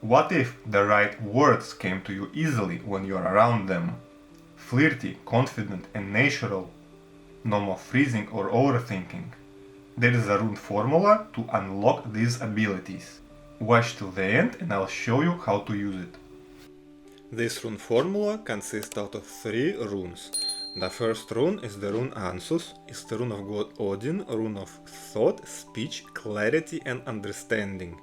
What if the right words came to you easily when you're around them? Flirty, confident and natural. No more freezing or overthinking. There is a rune formula to unlock these abilities. Watch till the end and I'll show you how to use it. This rune formula consists out of 3 runes. The first rune is the rune Ansus, it's the rune of god Odin, rune of thought, speech, clarity and understanding.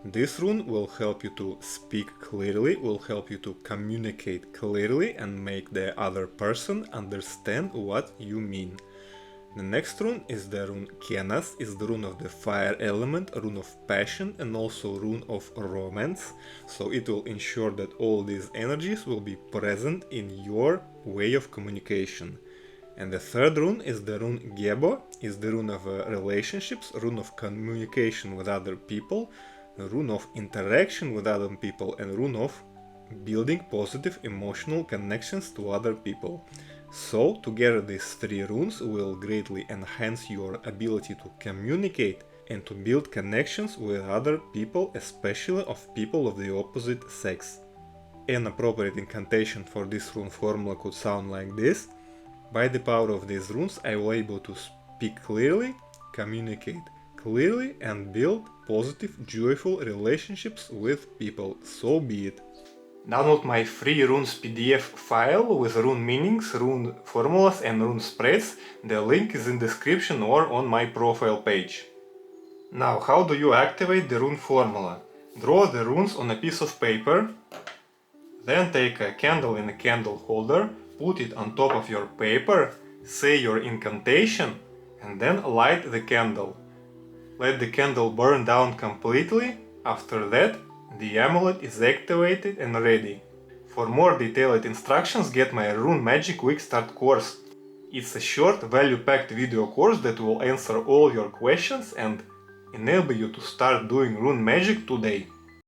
This rune will help you to speak clearly, will help you to communicate clearly and make the other person understand what you mean. The next rune is the rune Kenas, is the rune of the fire element, rune of passion and also rune of romance, so it will ensure that all these energies will be present in your way of communication. And the third rune is the rune Gebo, is the rune of relationships, rune of communication with other people, rune of interaction with other people and rune of building positive emotional connections to other people. So, together these 3 runes will greatly enhance your ability to communicate and to build connections with other people, especially of people of the opposite sex. An appropriate incantation for this rune formula could sound like this. By the power of these runes I will be able to speak clearly, communicate clearly and build positive, joyful relationships with people, so be it. Download my free runes PDF file with rune meanings, rune formulas and rune spreads. The link is in description or on my profile page. Now, how do you activate the rune formula? Draw the runes on a piece of paper, then take a candle in a candle holder, put it on top of your paper, say your incantation and then light the candle. Let the candle burn down completely. After that, the amulet is activated and ready. For more detailed instructions, get my Rune Magic Quick Start course. It's a short, value-packed video course that will answer all your questions and enable you to start doing rune magic today.